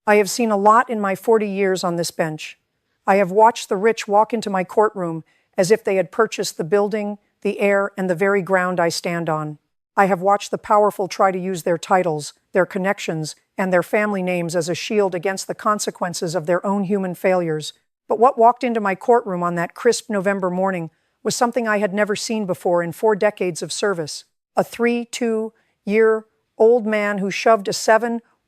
I have seen a lot in my 40 years on this bench. I have watched the rich walk into my courtroom as if they had purchased the building, the air, and the very ground I stand on. I have watched the powerful try to use their titles, their connections, and their family names as a shield against the consequences of their own human failures. But what walked into my courtroom on that crisp November morning was something I had never seen before in 4 decades of service. A 32-year-old man who shoved a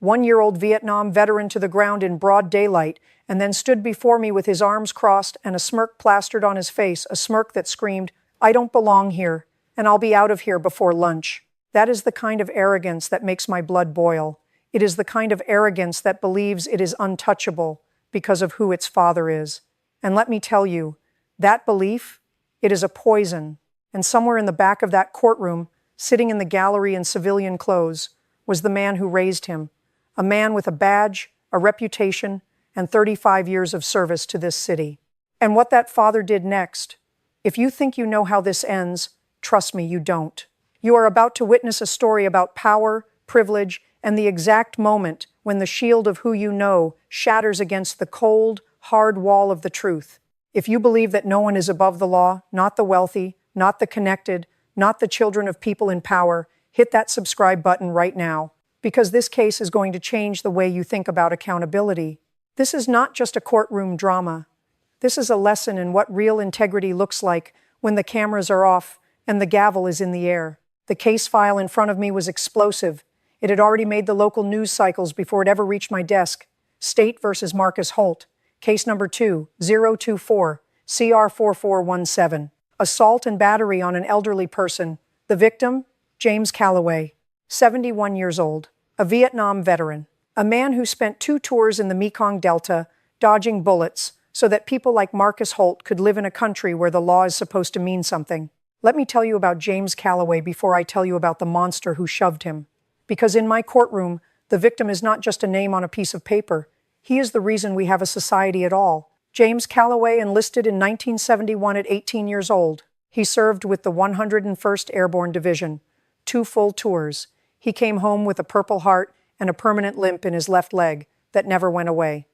1-year-old Vietnam veteran to the ground in broad daylight and then stood before me with his arms crossed and a smirk plastered on his face, a smirk that screamed, "I don't belong here, and I'll be out of here before lunch." That is the kind of arrogance that makes my blood boil. It is the kind of arrogance that believes it is untouchable because of who its father is. And let me tell you, that belief, it is a poison. And somewhere in the back of that courtroom, sitting in the gallery in civilian clothes, was the man who raised him, a man with a badge, a reputation, and 35 years of service to this city. And what that father did next, if you think you know how this ends, trust me, you don't. You are about to witness a story about power, privilege, and the exact moment when the shield of who you know shatters against the cold, hard wall of the truth. If you believe that no one is above the law, not the wealthy, not the connected, not the children of people in power, hit that subscribe button right now, because this case is going to change the way you think about accountability. This is not just a courtroom drama. This is a lesson in what real integrity looks like when the cameras are off and the gavel is in the air. The case file in front of me was explosive. It had already made the local news cycles before it ever reached my desk. State versus Marcus Holt. Case number 2024, CR 4417. Assault and battery on an elderly person. The victim, James Calloway, 71 years old, a Vietnam veteran, a man who spent 2 tours in the Mekong Delta dodging bullets so that people like Marcus Holt could live in a country where the law is supposed to mean something. Let me tell you about James Calloway before I tell you about the monster who shoved him. Because in my courtroom, the victim is not just a name on a piece of paper. He is the reason we have a society at all. James Calloway enlisted in 1971 at 18 years old. He served with the 101st Airborne Division, 2 full tours. He came home with a Purple Heart and a permanent limp in his left leg that never went away.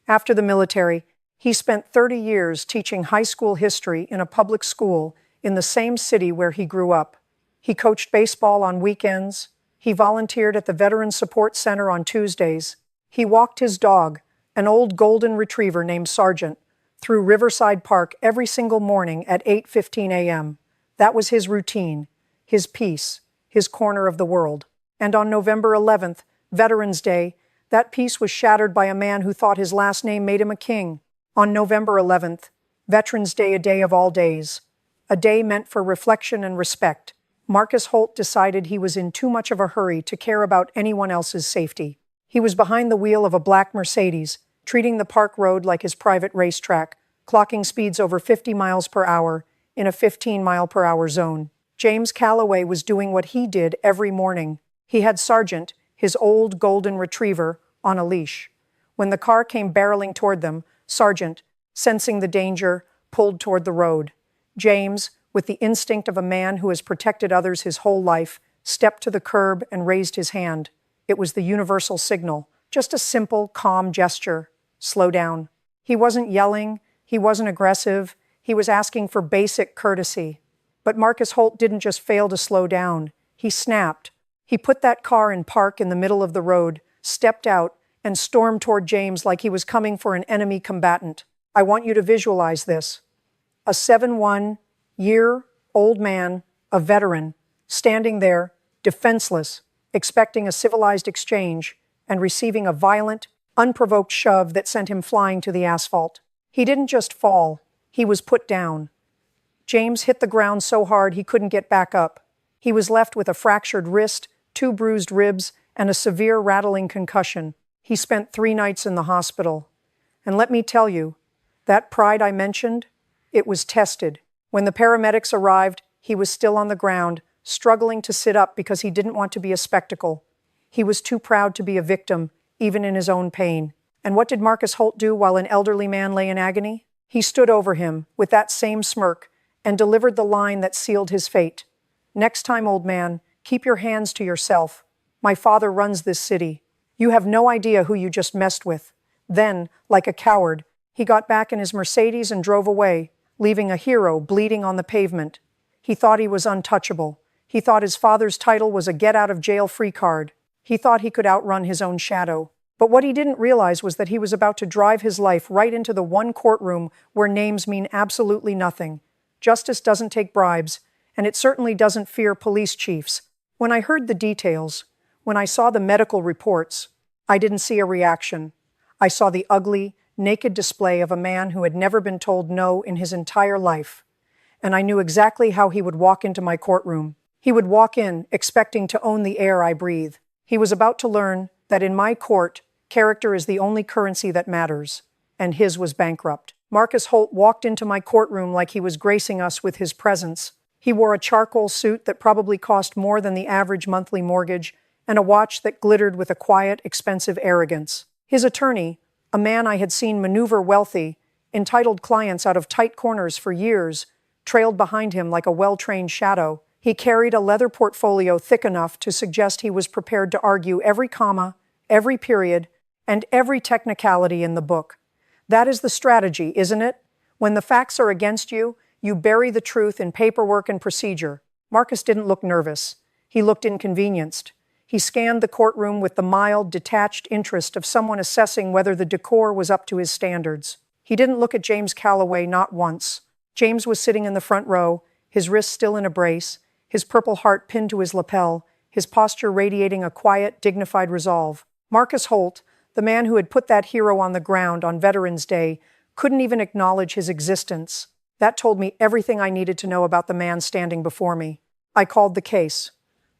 After the military, he spent 30 years teaching high school history in a public school in the same city where he grew up. He coached baseball on weekends. He volunteered at the Veterans Support Center on Tuesdays. He walked his dog, an old golden retriever named Sergeant, through Riverside Park every single morning at 8:15 a.m. That was his routine, his peace, his corner of the world. And on November 11th, Veterans Day, that peace was shattered by a man who thought his last name made him a king. On November 11th, Veterans Day, a day of all days, a day meant for reflection and respect, Marcus Holt decided he was in too much of a hurry to care about anyone else's safety. He was behind the wheel of a black Mercedes, treating the park road like his private racetrack, clocking speeds over 50 miles per hour in a 15-mile-per-hour zone. James Calloway was doing what he did every morning. He had Sergeant, his old golden retriever, on a leash. When the car came barreling toward them, Sergeant, sensing the danger, pulled toward the road. James, with the instinct of a man who has protected others his whole life, stepped to the curb and raised his hand. It was the universal signal, just a simple, calm gesture. Slow down. He wasn't yelling, he wasn't aggressive, he was asking for basic courtesy. But Marcus Holt didn't just fail to slow down, he snapped. He put that car in park in the middle of the road, stepped out, and stormed toward James like he was coming for an enemy combatant. I want you to visualize this. A 71-year-old man, a veteran, standing there, defenseless, expecting a civilized exchange, and receiving a violent, unprovoked shove that sent him flying to the asphalt. He didn't just fall, he was put down. James hit the ground so hard he couldn't get back up. He was left with a fractured wrist, 2 bruised ribs, and a severe rattling concussion. He spent 3 nights in the hospital. And let me tell you, that pride I mentioned, it was tested. When the paramedics arrived, he was still on the ground, struggling to sit up because he didn't want to be a spectacle. He was too proud to be a victim, even in his own pain. And what did Marcus Holt do while an elderly man lay in agony? He stood over him with that same smirk and delivered the line that sealed his fate. "Next time, old man, keep your hands to yourself. My father runs this city. You have no idea who you just messed with. Then, like a coward, he got back in his Mercedes and drove away, leaving a hero bleeding on the pavement. He thought he was untouchable. He thought his father's title was a get-out-of-jail-free card. He thought he could outrun his own shadow. But what he didn't realize was that he was about to drive his life right into the one courtroom where names mean absolutely nothing. Justice doesn't take bribes, and it certainly doesn't fear police chiefs. When I heard the details, when I saw the medical reports, I didn't see a reaction. I saw the ugly, naked display of a man who had never been told no in his entire life. And I knew exactly how he would walk into my courtroom. He would walk in, expecting to own the air I breathe. He was about to learn that in my court, character is the only currency that matters, and his was bankrupt. Marcus Holt walked into my courtroom like he was gracing us with his presence. He wore a charcoal suit that probably cost more than the average monthly mortgage, and a watch that glittered with a quiet, expensive arrogance. His attorney, a man I had seen maneuver wealthy, entitled clients out of tight corners for years, trailed behind him like a well-trained shadow. He carried a leather portfolio thick enough to suggest he was prepared to argue every comma, every period, and every technicality in the book. That is the strategy, isn't it? When the facts are against you, you bury the truth in paperwork and procedure. Marcus didn't look nervous. He looked inconvenienced. He scanned the courtroom with the mild, detached interest of someone assessing whether the decor was up to his standards. He didn't look at James Calloway, not once. James was sitting in the front row, his wrists still in a brace, his purple heart pinned to his lapel, his posture radiating a quiet, dignified resolve. Marcus Holt, the man who had put that hero on the ground on Veterans Day, couldn't even acknowledge his existence. That told me everything I needed to know about the man standing before me. I called the case.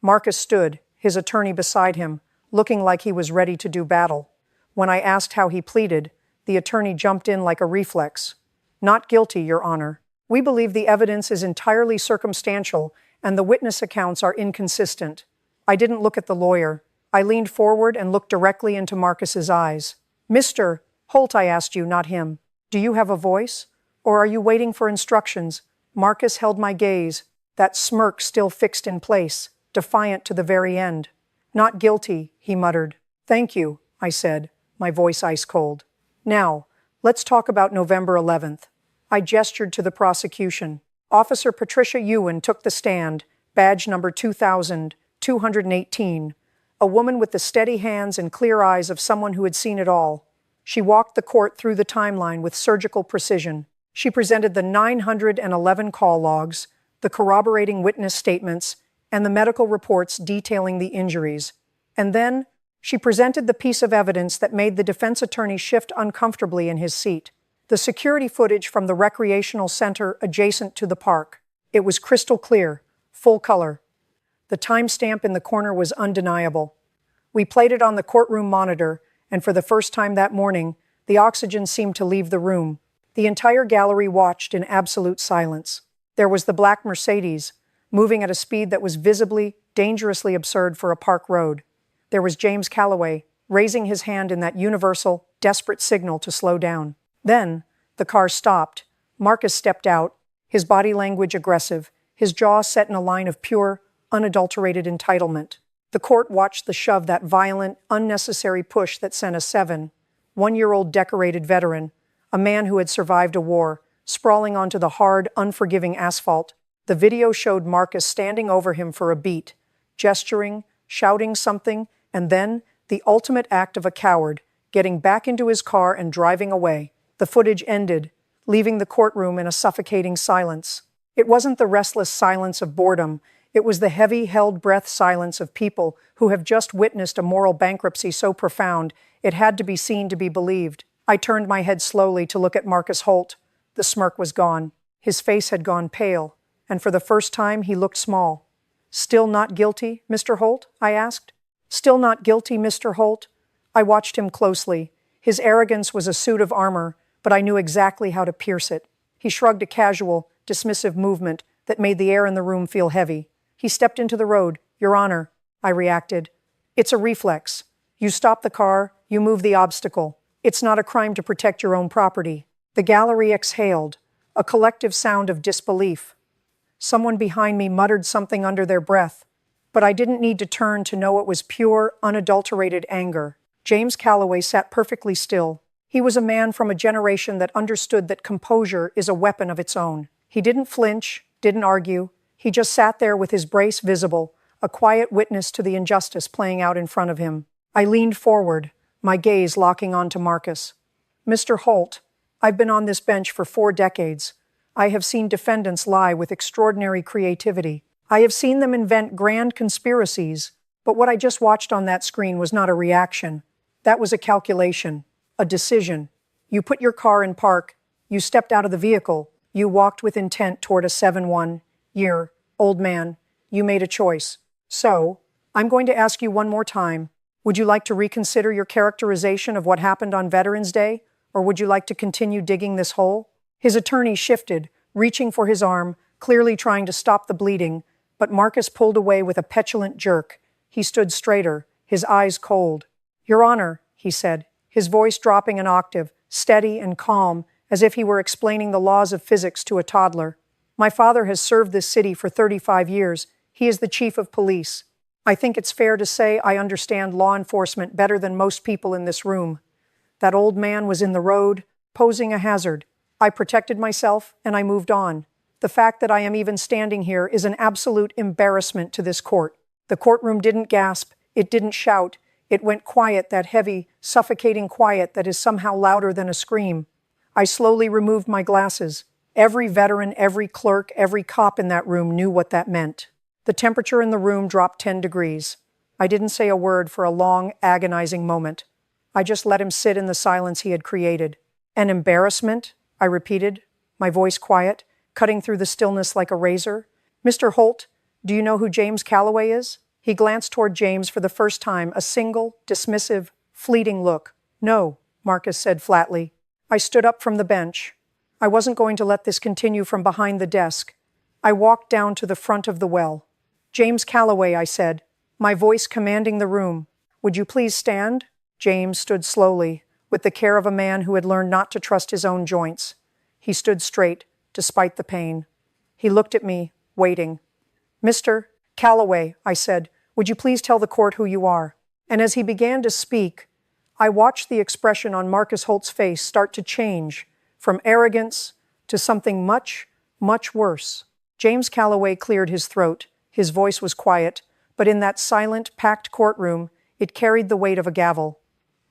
Marcus stood, his attorney beside him, looking like he was ready to do battle. When I asked how he pleaded, the attorney jumped in like a reflex. "Not guilty, Your Honor. We believe the evidence is entirely circumstantial and the witness accounts are inconsistent." I didn't look at the lawyer. I leaned forward and looked directly into Marcus's eyes. "Mr. Holt, I asked you, not him. Do you have a voice? Or are you waiting for instructions?" Marcus held my gaze, that smirk still fixed in place, defiant to the very end. "Not guilty," he muttered. "Thank you," I said, my voice ice cold. "Now, let's talk about November 11th. I gestured to the prosecution. Officer Patricia Ewan took the stand, badge number 2218, a woman with the steady hands and clear eyes of someone who had seen it all. She walked the court through the timeline with surgical precision. She presented the 911 call logs, the corroborating witness statements, and the medical reports detailing the injuries. And then, she presented the piece of evidence that made the defense attorney shift uncomfortably in his seat. The security footage from the recreational center adjacent to the park. It was crystal clear, full color. The timestamp in the corner was undeniable. We played it on the courtroom monitor, and for the first time that morning, the oxygen seemed to leave the room. The entire gallery watched in absolute silence. There was the black Mercedes, moving at a speed that was visibly, dangerously absurd for a park road. There was James Calloway, raising his hand in that universal, desperate signal to slow down. Then, the car stopped. Marcus stepped out, his body language aggressive, his jaw set in a line of pure, unadulterated entitlement. The court watched the shove, that violent, unnecessary push that sent a 7-1-year-old decorated veteran, a man who had survived a war, sprawling onto the hard, unforgiving asphalt. The video showed Marcus standing over him for a beat, gesturing, shouting something, and then, the ultimate act of a coward, getting back into his car and driving away. The footage ended, leaving the courtroom in a suffocating silence. It wasn't the restless silence of boredom. It was the heavy, held-breath silence of people who have just witnessed a moral bankruptcy so profound it had to be seen to be believed. I turned my head slowly to look at Marcus Holt. The smirk was gone. His face had gone pale, and for the first time he looked small. "Still not guilty, Mr. Holt?" I asked. "Still not guilty, Mr. Holt?" I watched him closely. His arrogance was a suit of armor, but I knew exactly how to pierce it. He shrugged a casual, dismissive movement that made the air in the room feel heavy. He stepped into the road. "Your Honor," I reacted. "It's a reflex. You stop the car, you move the obstacle. It's not a crime to protect your own property." The gallery exhaled, a collective sound of disbelief. Someone behind me muttered something under their breath, but I didn't need to turn to know it was pure, unadulterated anger. James Calloway sat perfectly still. He was a man from a generation that understood that composure is a weapon of its own. He didn't flinch, didn't argue. He just sat there with his brace visible, a quiet witness to the injustice playing out in front of him. I leaned forward, my gaze locking onto Marcus. Mr. Holt, I've been on this bench for 4 decades. I have seen defendants lie with extraordinary creativity. I have seen them invent grand conspiracies, but what I just watched on that screen was not a reaction. That was a calculation, a decision. You put your car in park, you stepped out of the vehicle, you walked with intent toward a 71-year-old man. You made a choice. So, I'm going to ask you one more time. Would you like to reconsider your characterization of what happened on Veterans Day, or would you like to continue digging this hole? His attorney shifted, reaching for his arm, clearly trying to stop the bleeding, but Marcus pulled away with a petulant jerk. He stood straighter, his eyes cold. Your Honor, he said, his voice dropping an octave, steady and calm, as if he were explaining the laws of physics to a toddler. My father has served this city for 35 years. He is the chief of police. I think it's fair to say I understand law enforcement better than most people in this room. That old man was in the road, posing a hazard. I protected myself, and I moved on. The fact that I am even standing here is an absolute embarrassment to this court. The courtroom didn't gasp, it didn't shout, it went quiet, that heavy, suffocating quiet that is somehow louder than a scream. I slowly removed my glasses. Every veteran, every clerk, every cop in that room knew what that meant. The temperature in the room dropped 10 degrees. I didn't say a word for a long, agonizing moment. I just let him sit in the silence he had created. An embarrassment? I repeated, my voice quiet, cutting through the stillness like a razor. Mr. Holt, do you know who James Calloway is? He glanced toward James for the first time, a single, dismissive, fleeting look. No, Marcus said flatly. I stood up from the bench. I wasn't going to let this continue from behind the desk. I walked down to the front of the well. James Calloway, I said, my voice commanding the room. Would you please stand? James stood slowly, with the care of a man who had learned not to trust his own joints. He stood straight, despite the pain. He looked at me, waiting. Mr. Calloway, I said, would you please tell the court who you are? And as he began to speak, I watched the expression on Marcus Holt's face start to change, from arrogance to something much, much worse. James Calloway cleared his throat. His voice was quiet, but in that silent, packed courtroom, it carried the weight of a gavel.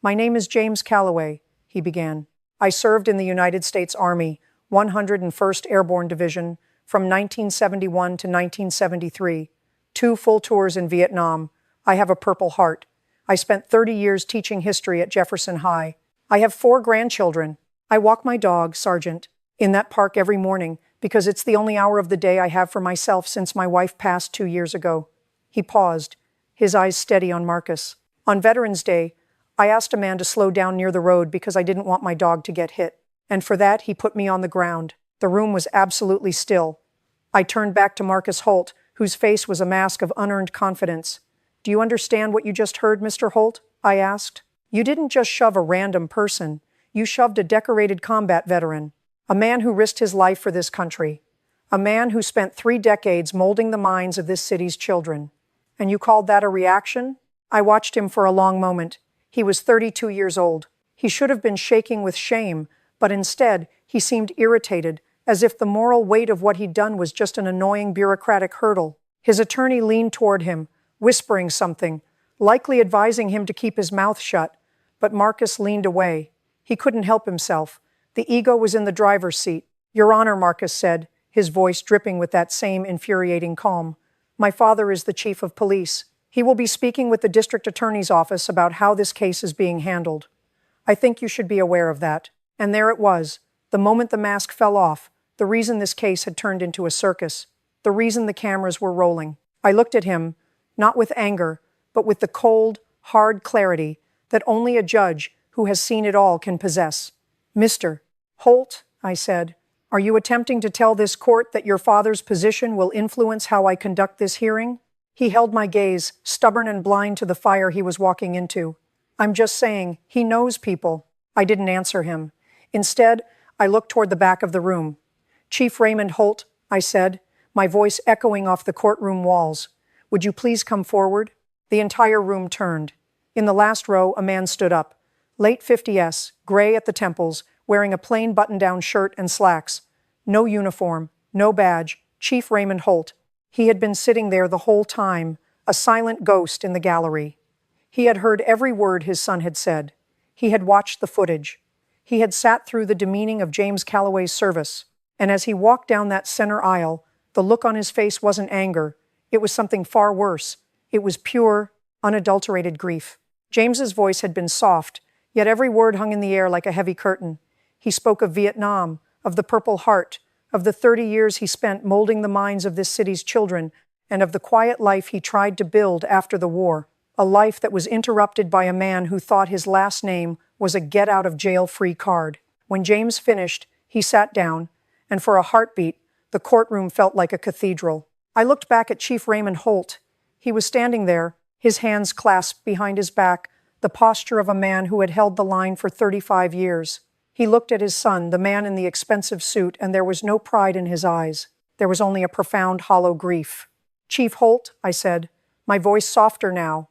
My name is James Calloway, he began. I served in the United States Army, 101st Airborne Division, from 1971 to 1973. 2 full tours in Vietnam. I have a Purple Heart. I spent 30 years teaching history at Jefferson High. I have 4 grandchildren. I walk my dog, Sergeant, in that park every morning because it's the only hour of the day I have for myself since my wife passed 2 years ago. He paused, his eyes steady on Marcus. On Veterans Day, I asked a man to slow down near the road because I didn't want my dog to get hit. And for that, he put me on the ground. The room was absolutely still. I turned back to Marcus Holt, whose face was a mask of unearned confidence. Do you understand what you just heard, Mr. Holt? I asked. You didn't just shove a random person. You shoved a decorated combat veteran, a man who risked his life for this country, a man who spent 3 decades molding the minds of this city's children. And you called that a reaction? I watched him for a long moment. He was 32 years old. He should have been shaking with shame, but instead, he seemed irritated, as if the moral weight of what he'd done was just an annoying bureaucratic hurdle. His attorney leaned toward him, whispering something, likely advising him to keep his mouth shut, but Marcus leaned away. He couldn't help himself. The ego was in the driver's seat. Your Honor, Marcus said, his voice dripping with that same infuriating calm. My father is the chief of police. He will be speaking with the district attorney's office about how this case is being handled. I think you should be aware of that. And there it was, the moment the mask fell off, the reason this case had turned into a circus, the reason the cameras were rolling. I looked at him, not with anger, but with the cold, hard clarity that only a judge who has seen it all can possess. Mr. Holt, I said, are you attempting to tell this court that your father's position will influence how I conduct this hearing? He held my gaze, stubborn and blind to the fire he was walking into. I'm just saying, he knows people. I didn't answer him. Instead, I looked toward the back of the room. Chief Raymond Holt, I said, my voice echoing off the courtroom walls. Would you please come forward? The entire room turned. In the last row, a man stood up. Late 50s, gray at the temples, wearing a plain button-down shirt and slacks. No uniform, no badge, Chief Raymond Holt. He had been sitting there the whole time, a silent ghost in the gallery. He had heard every word his son had said. He had watched the footage. He had sat through the demeaning of James Calloway's service. And as he walked down that center aisle, the look on his face wasn't anger. It was something far worse. It was pure, unadulterated grief. James's voice had been soft, yet every word hung in the air like a heavy curtain. He spoke of Vietnam, of the Purple Heart, of the 30 years he spent molding the minds of this city's children, and of the quiet life he tried to build after the war, a life that was interrupted by a man who thought his last name was a get-out-of-jail-free card. When James finished, he sat down, and for a heartbeat, the courtroom felt like a cathedral. I looked back at Chief Raymond Holt. He was standing there, his hands clasped behind his back, the posture of a man who had held the line for 35 years. He looked at his son, the man in the expensive suit, and there was no pride in his eyes. There was only a profound, hollow grief. "Chief Holt," I said, my voice softer now,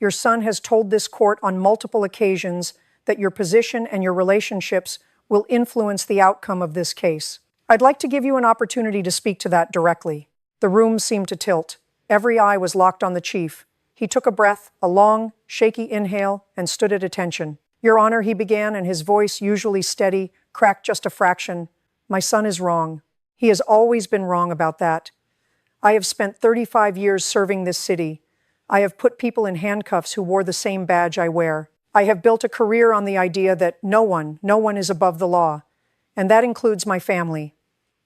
"your son has told this court on multiple occasions that your position and your relationships will influence the outcome of this case. I'd like to give you an opportunity to speak to that directly." The room seemed to tilt. Every eye was locked on the chief. He took a breath, a long, shaky inhale, and stood at attention. "Your Honor," he began, and his voice, usually steady, cracked just a fraction. "My son is wrong. He has always been wrong about that. I have spent 35 years serving this city. I have put people in handcuffs who wore the same badge I wear. I have built a career on the idea that no one is above the law, and that includes my family."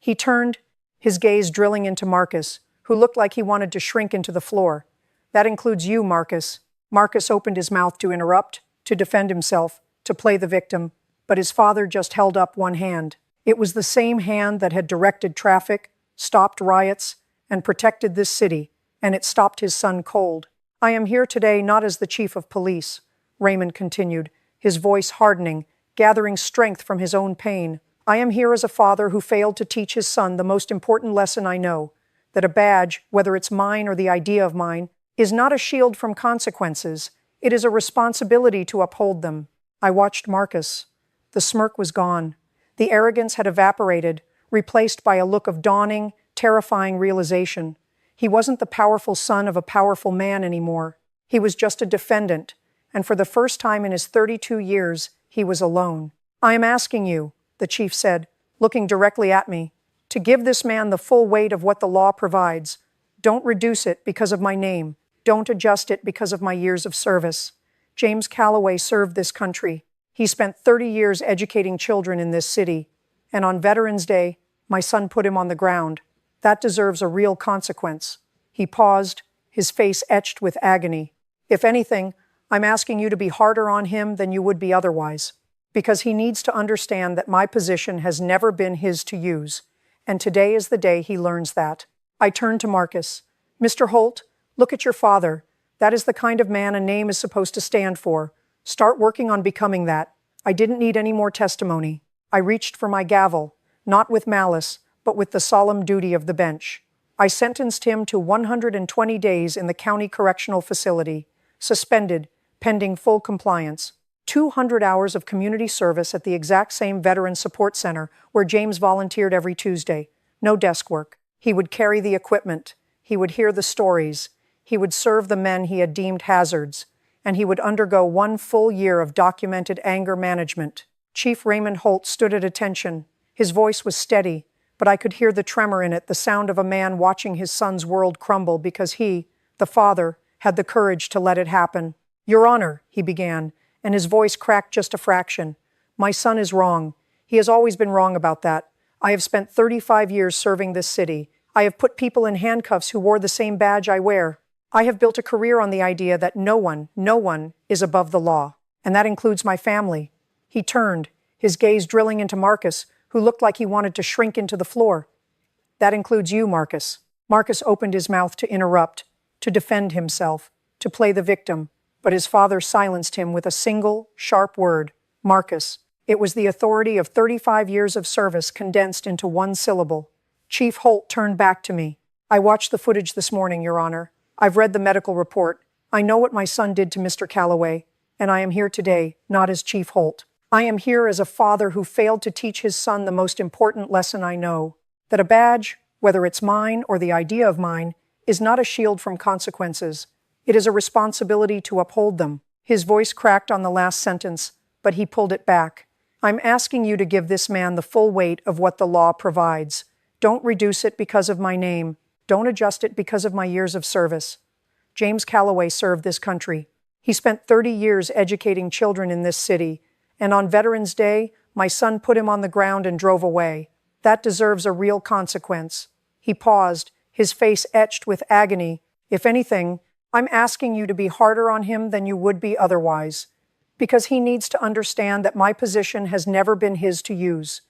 He turned, his gaze drilling into Marcus, who looked like he wanted to shrink into the floor. "That includes you, Marcus." Marcus opened his mouth to interrupt, to defend himself, to play the victim, but his father just held up one hand. It was the same hand that had directed traffic, stopped riots, and protected this city, and it stopped his son cold. "I am here today not as the chief of police," Raymond continued, his voice hardening, gathering strength from his own pain. "I am here as a father who failed to teach his son the most important lesson I know, that a badge, whether it's mine or the idea of mine, is not a shield from consequences. It is a responsibility to uphold them." I watched Marcus. The smirk was gone. The arrogance had evaporated, replaced by a look of dawning, terrifying realization. He wasn't the powerful son of a powerful man anymore. He was just a defendant, and for the first time in his 32 years, he was alone. "I am asking you," the chief said, looking directly at me, "to give this man the full weight of what the law provides. Don't reduce it because of my name. Don't adjust it because of my years of service. James Calloway served this country. He spent 30 years educating children in this city, and on Veterans Day, my son put him on the ground. That deserves a real consequence." He paused, his face etched with agony. "If anything, I'm asking you to be harder on him than you would be otherwise, because he needs to understand that my position has never been his to use, and today is the day he learns that." I turned to Marcus. "Mr. Holt, look at your father. That is the kind of man a name is supposed to stand for. Start working on becoming that." I didn't need any more testimony. I reached for my gavel, not with malice, but with the solemn duty of the bench. I sentenced him to 120 days in the county correctional facility, suspended, pending full compliance. 200 hours of community service at the exact same veteran support center where James volunteered every Tuesday. No desk work. He would carry the equipment. He would hear the stories. He would serve the men he had deemed hazards. And he would undergo 1 full year of documented anger management. Chief Raymond Holt stood at attention. His voice was steady, but I could hear the tremor in it, the sound of a man watching his son's world crumble because he, the father, had the courage to let it happen. "Your Honor," he began, and his voice cracked just a fraction. "My son is wrong. He has always been wrong about that. I have spent 35 years serving this city. I have put people in handcuffs who wore the same badge I wear. I have built a career on the idea that no one is above the law, and that includes my family." He turned, his gaze drilling into Marcus, who looked like he wanted to shrink into the floor. "That includes you, Marcus." Marcus opened his mouth to interrupt, to defend himself, to play the victim, but his father silenced him with a single, sharp word: "Marcus." It was the authority of 35 years of service condensed into one syllable. Chief Holt turned back to me. "I watched the footage this morning, Your Honor. I've read the medical report. I know what my son did to Mr. Calloway, and I am here today, not as Chief Holt. I am here as a father who failed to teach his son the most important lesson I know, that a badge, whether it's mine or the idea of mine, is not a shield from consequences. It is a responsibility to uphold them. His voice cracked on the last sentence, but he pulled it back. I'm asking you to give this man the full weight of what the law provides. Don't reduce it because of my name. Don't adjust it because of my years of service. James Calloway served this country. He spent 30 years educating children in this city, and on Veterans Day, my son put him on the ground and drove away. That deserves a real consequence. He paused, his face etched with agony. If anything, I'm asking you to be harder on him than you would be otherwise, because he needs to understand that my position has never been his to use.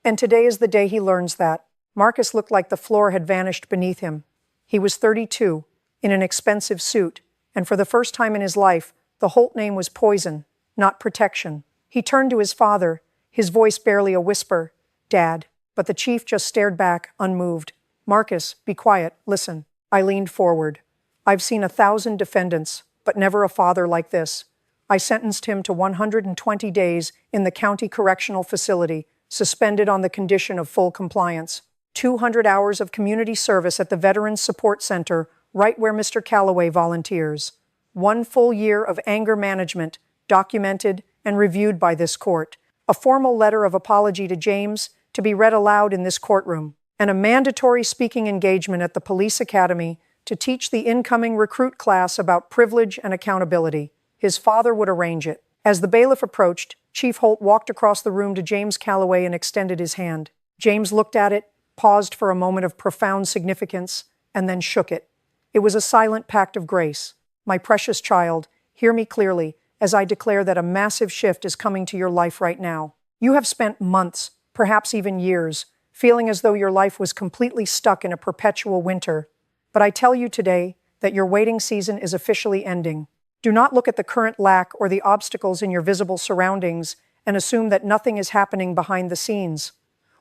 And today is the day he learns that. Marcus looked like the floor had vanished beneath him. He was 32, in an expensive suit, and for the first time in his life, the Holt name was poison, not protection. He turned to his father, his voice barely a whisper, "Dad." But the chief just stared back, unmoved. "Marcus, be quiet, listen." I leaned forward. "I've seen 1,000 defendants, but never a father like this. I sentenced him to 120 days in the county correctional facility, suspended on the condition of full compliance. 200 hours of community service at the Veterans Support Center, right where Mr. Calloway volunteers. 1 full year of anger management, documented and reviewed by this court. A formal letter of apology to James to be read aloud in this courtroom. And a mandatory speaking engagement at the police academy to teach the incoming recruit class about privilege and accountability. His father would arrange it. As the bailiff approached, Chief Holt walked across the room to James Calloway and extended his hand. James looked at it, paused for a moment of profound significance, and then shook it. It was a silent pact of grace. "My precious child, hear me clearly as I declare that a massive shift is coming to your life right now. You have spent months, perhaps even years, feeling as though your life was completely stuck in a perpetual winter. But I tell you today that your waiting season is officially ending. Do not look at the current lack or the obstacles in your visible surroundings and assume that nothing is happening behind the scenes.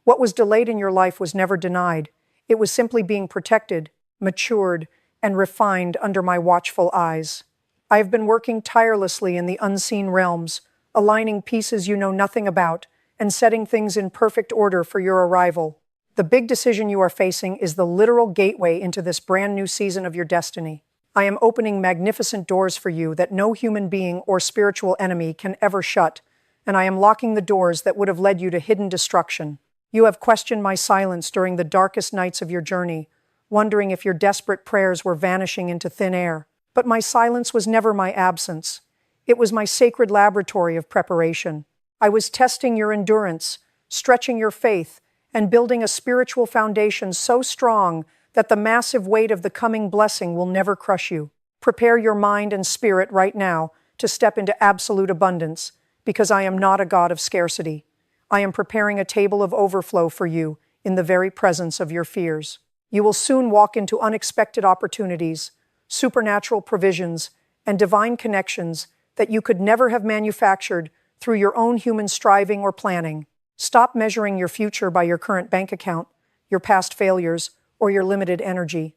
What was delayed in your life was never denied. It was simply being protected, matured, and refined under my watchful eyes. I have been working tirelessly in the unseen realms, aligning pieces you know nothing about, and setting things in perfect order for your arrival. The big decision you are facing is the literal gateway into this brand new season of your destiny. I am opening magnificent doors for you that no human being or spiritual enemy can ever shut, and I am locking the doors that would have led you to hidden destruction. You have questioned my silence during the darkest nights of your journey, wondering if your desperate prayers were vanishing into thin air. But my silence was never my absence. It was my sacred laboratory of preparation. I was testing your endurance, stretching your faith, and building a spiritual foundation so strong that the massive weight of the coming blessing will never crush you. Prepare your mind and spirit right now to step into absolute abundance, because I am not a God of scarcity. I am preparing a table of overflow for you in the very presence of your fears. You will soon walk into unexpected opportunities, supernatural provisions, and divine connections that you could never have manufactured through your own human striving or planning. Stop measuring your future by your current bank account, your past failures, or your limited energy.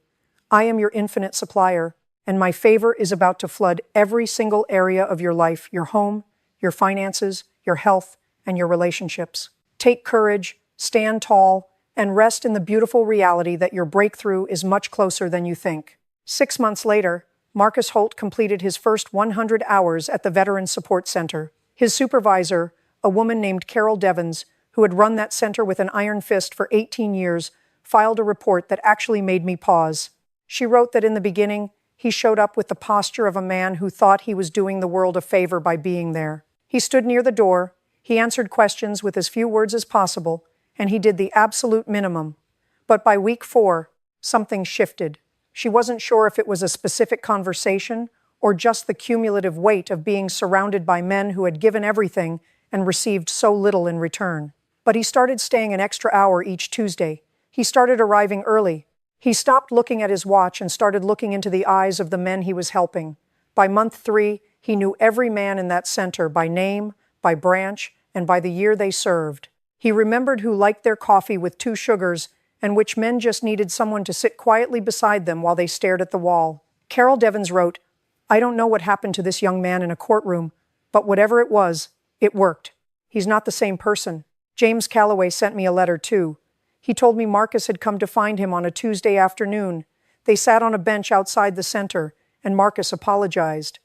I am your infinite supplier, and my favor is about to flood every single area of your life, your home, your finances, your health, and your relationships. Take courage, stand tall, and rest in the beautiful reality that your breakthrough is much closer than you think. 6 months later, Marcus Holt completed his first 100 hours at the Veterans Support Center. His supervisor, a woman named Carol Devins, who had run that center with an iron fist for 18 years, filed a report that actually made me pause. She wrote that in the beginning, he showed up with the posture of a man who thought he was doing the world a favor by being there. He stood near the door, he answered questions with as few words as possible, and he did the absolute minimum. But by week 4, something shifted. She wasn't sure if it was a specific conversation or just the cumulative weight of being surrounded by men who had given everything and received so little in return. But he started staying an extra hour each Tuesday. He started arriving early. He stopped looking at his watch and started looking into the eyes of the men he was helping. By month 3, he knew every man in that center by name, by branch, and by the year they served. He remembered who liked their coffee with 2 sugars and which men just needed someone to sit quietly beside them while they stared at the wall. Carol Devins wrote, I don't know what happened to this young man in a courtroom, but whatever it was, it worked. He's not the same person. James Calloway sent me a letter too. He told me Marcus had come to find him on a Tuesday afternoon. They sat on a bench outside the center, and Marcus apologized.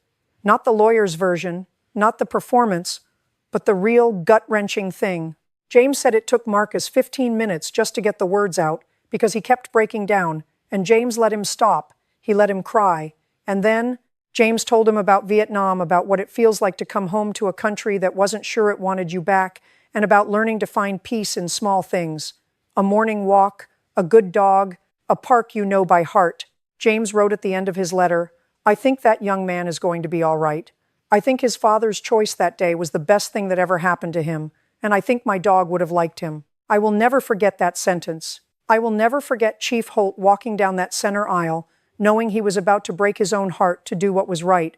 Not the lawyer's version, not the performance, but the real gut-wrenching thing. James said it took Marcus 15 minutes just to get the words out because he kept breaking down, and James let him stop. He let him cry. And then James told him about Vietnam, about what it feels like to come home to a country that wasn't sure it wanted you back, and about learning to find peace in small things. A morning walk, a good dog, a park you know by heart. James wrote at the end of his letter, I think that young man is going to be all right. I think his father's choice that day was the best thing that ever happened to him, and I think my dog would have liked him. I will never forget that sentence. I will never forget Chief Holt walking down that center aisle, knowing he was about to break his own heart to do what was right,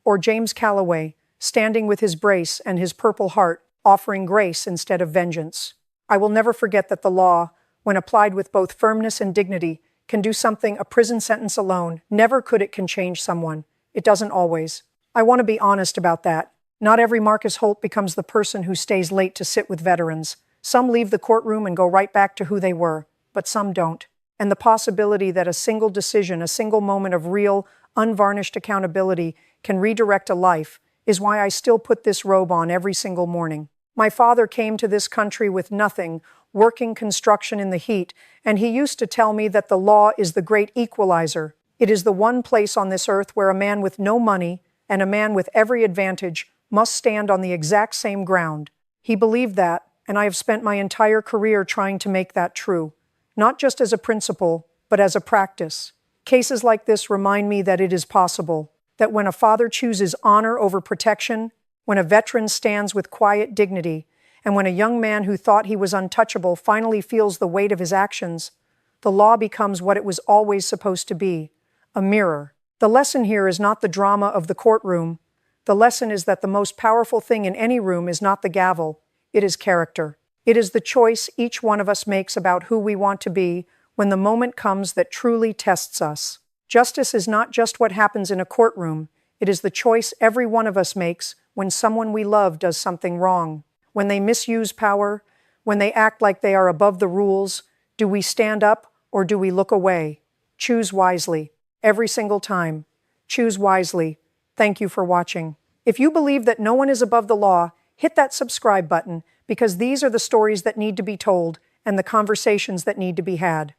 or James Calloway, standing with his brace and his purple heart, offering grace instead of vengeance. I will never forget that the law, when applied with both firmness and dignity, can do something a prison sentence alone never could. It can change someone. It doesn't always. I want to be honest about that. Not every Marcus Holt becomes the person who stays late to sit with veterans. Some leave the courtroom and go right back to who they were, but some don't. And the possibility that a single decision, a single moment of real, unvarnished accountability can redirect a life is why I still put this robe on every single morning. My father came to this country with nothing, working construction in the heat, and he used to tell me that the law is the great equalizer. It is the one place on this earth where a man with no money and a man with every advantage must stand on the exact same ground. He believed that, and I have spent my entire career trying to make that true. Not just as a principle, but as a practice. Cases like this remind me that it is possible, that when a father chooses honor over protection, when a veteran stands with quiet dignity, and when a young man who thought he was untouchable finally feels the weight of his actions, the law becomes what it was always supposed to be, a mirror. The lesson here is not the drama of the courtroom. The lesson is that the most powerful thing in any room is not the gavel, it is character. It is the choice each one of us makes about who we want to be when the moment comes that truly tests us. Justice is not just what happens in a courtroom, it is the choice every one of us makes when someone we love does something wrong. When they misuse power, when they act like they are above the rules, do we stand up or do we look away? Choose wisely. Every single time. Choose wisely. Thank you for watching. If you believe that no one is above the law, hit that subscribe button because these are the stories that need to be told and the conversations that need to be had.